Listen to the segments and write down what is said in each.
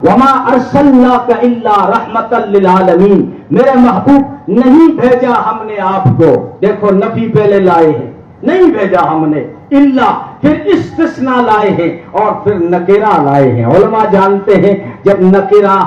وما ارسلناک الا رحمتا للعالمین، میرے محبوب نہیں بھیجا ہم نے آپ کو، دیکھو نفی پہلے لائے ہیں، نہیں بھیجا ہم نے، الا پھر استثناء لائے ہیں اور پھر نکرہ لائے ہیں۔ علماء جانتے ہیں جب نکرہ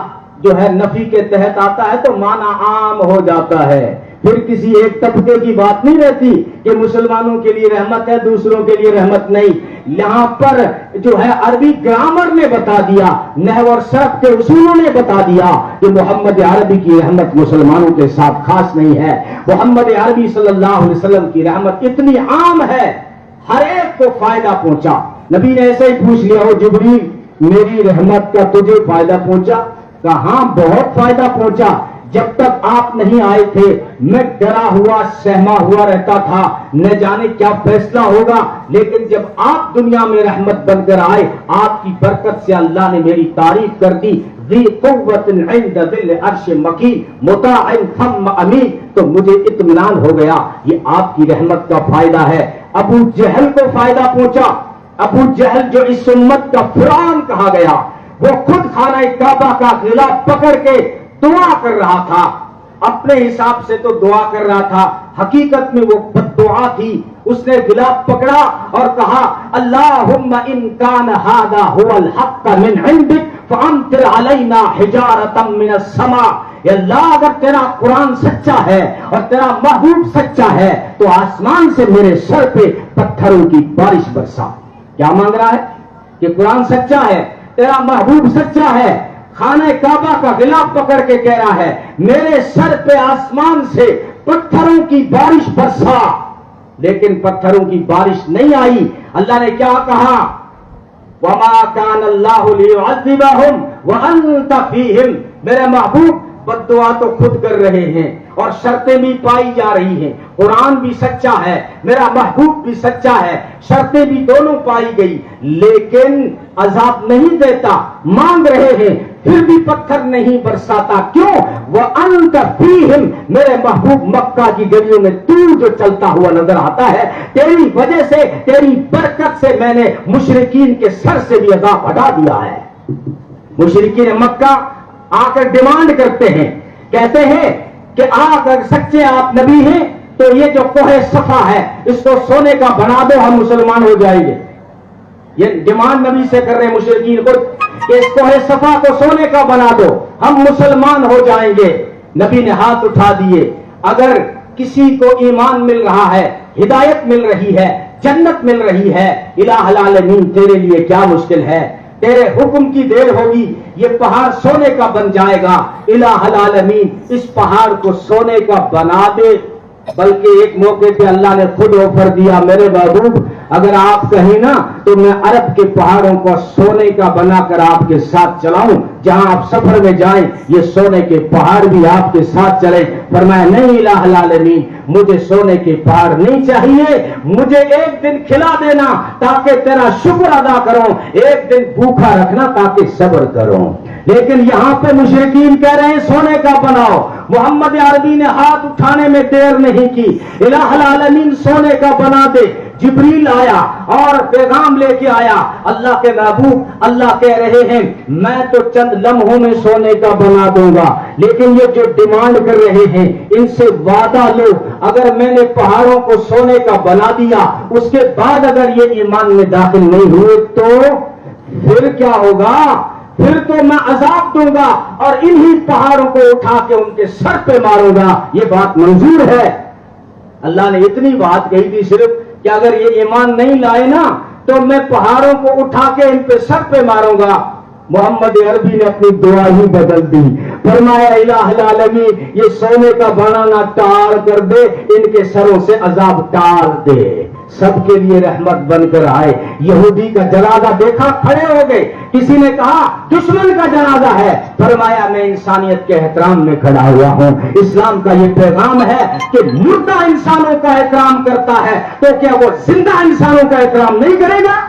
جو ہے نفی کے تحت آتا ہے تو معنی عام ہو جاتا ہے، پھر کسی ایک طبقے کی بات نہیں رہتی کہ مسلمانوں کے لیے رحمت ہے دوسروں کے لیے رحمت نہیں۔ یہاں پر جو ہے عربی گرامر نے بتا دیا، نحو اور صرف کے اصولوں نے بتا دیا کہ محمد عربی کی رحمت مسلمانوں کے ساتھ خاص نہیں ہے، محمد عربی صلی اللہ علیہ وسلم کی رحمت اتنی عام ہے، ہر ایک کو فائدہ پہنچا۔ نبی نے ایسے ہی پوچھ لیا، ہو جبریل میری رحمت کا تجھے فائدہ پہنچا؟ کہا ہاں بہت فائدہ پہنچا، جب تک آپ نہیں آئے تھے میں ڈرا ہوا سہما ہوا رہتا تھا، نہ جانے کیا فیصلہ ہوگا، لیکن جب آپ دنیا میں رحمت بن کر آئے آپ کی برکت سے اللہ نے میری تعریف کر دی، ذی قوت عند ذی العرش مکین مطاع ثم امین، تو مجھے اطمینان ہو گیا یہ آپ کی رحمت کا فائدہ ہے۔ ابو جہل کو فائدہ پہنچا، ابو جہل جو اس امت کا فرعون کہا گیا، وہ خود خانہ کعبہ کا غلاف پکڑ کے دعا کر رہا تھا، اپنے حساب سے تو دعا کر رہا تھا، حقیقت میں وہ بد دعا تھی۔ اس نے غلاف پکڑا اور کہا اللہم ان کان ھذا ھو الحق من عندک فامطر علینا حجارۃ من السماء، یا اللہ اگر تیرا قرآن سچا ہے اور تیرا محبوب سچا ہے تو آسمان سے میرے سر پہ پتھروں کی بارش برسا۔ کیا مانگ رہا ہے کہ قرآن سچا ہے، تیرا محبوب سچا ہے، خانہ کعبہ کا غلاف پکڑ کے کہہ رہا ہے میرے سر پہ آسمان سے پتھروں کی بارش برسا، لیکن پتھروں کی بارش نہیں آئی۔ اللہ نے کیا کہا؟ وما كان الله ليعذبهم وانت فيهم، میرے محبوب بد دعا تو خود کر رہے ہیں اور شرطیں بھی پائی جا رہی ہیں، قرآن بھی سچا ہے، میرا محبوب بھی سچا ہے، شرطیں بھی دونوں پائی گئی، لیکن عذاب نہیں دیتا، مانگ رہے ہیں پھر بھی پتھر نہیں برساتا، کیوں؟ وَأَنْتَ فِيهِمْ، میرے محبوب مکہ کی گلیوں میں تو جو چلتا ہوا نظر آتا ہے، تیری وجہ سے تیری برکت سے میں نے مشرکین کے سر سے بھی عذاب ہٹا دیا ہے۔ مشرکین مکہ آ کر ڈیمانڈ کرتے ہیں، کہتے ہیں کہ اگر سچے آپ نبی ہیں تو یہ جو کوہ صفا ہے اس کو سونے کا بنا دو، ہم مسلمان ہو جائیں گے۔ یہ ڈیمانڈ نبی سے کر رہے ہیں مشرکین کو کہ اس کوہ صفا کو سونے کا بنا دو، ہم مسلمان ہو جائیں گے۔ نبی نے ہاتھ اٹھا دیے، اگر کسی کو ایمان مل رہا ہے، ہدایت مل رہی ہے، جنت مل رہی ہے، الہ العالمین تیرے لیے کیا مشکل ہے؟ تیرے حکم کی دیر ہوگی یہ پہاڑ سونے کا بن جائے گا، الہ العالمین اس پہاڑ کو سونے کا بنا دے۔ بلکہ ایک موقع پہ اللہ نے خود آفر دیا، میرے محبوب اگر آپ کہیں نا تو میں عرب کے پہاڑوں کو سونے کا بنا کر آپ کے ساتھ چلاؤں، جہاں آپ سفر میں جائیں یہ سونے کے پہاڑ بھی آپ کے ساتھ چلیں۔ فرمایا نہیں الہ العالمین مجھے سونے کے پہاڑ نہیں چاہیے، مجھے ایک دن کھلا دینا تاکہ تیرا شکر ادا کروں، ایک دن بھوکا رکھنا تاکہ صبر کروں۔ لیکن یہاں پہ مشرکین کہہ رہے ہیں سونے کا بناؤ، محمد عربی نے ہاتھ اٹھانے میں دیر نہیں کی، الہ العالمین سونے کا بنا دے۔ جبریل آیا اور پیغام لے کے آیا، اللہ کے محبوب اللہ کہہ رہے ہیں میں تو چند لمحوں میں سونے کا بنا دوں گا، لیکن یہ جو ڈیمانڈ کر رہے ہیں ان سے وعدہ لو، اگر میں نے پہاڑوں کو سونے کا بنا دیا اس کے بعد اگر یہ ایمان میں داخل نہیں ہوئے تو پھر کیا ہوگا؟ پھر تو میں عذاب دوں گا اور انہی پہاڑوں کو اٹھا کے ان کے سر پہ ماروں گا۔ یہ بات منظور ہے؟ اللہ نے اتنی بات کہی تھی صرف کہ اگر یہ ایمان نہیں لائے نا تو میں پہاڑوں کو اٹھا کے ان پہ سر پہ ماروں گا۔ محمد عربی نے اپنی دعا ہی بدل دی، فرمایا الہ العالمین یہ سونے کا بنانا ٹال کر دے، ان کے سروں سے عذاب ٹال دے، سب کے لیے رحمت بن کر آئے۔ یہودی کا جنازہ دیکھا، کھڑے ہو گئے، کسی نے کہا دشمن کا جنازہ ہے، فرمایا میں انسانیت کے احترام میں کھڑا ہوا ہوں۔ اسلام کا یہ پیغام ہے کہ مردہ انسانوں کا احترام کرتا ہے تو کیا وہ زندہ انسانوں کا احترام نہیں کرے گا؟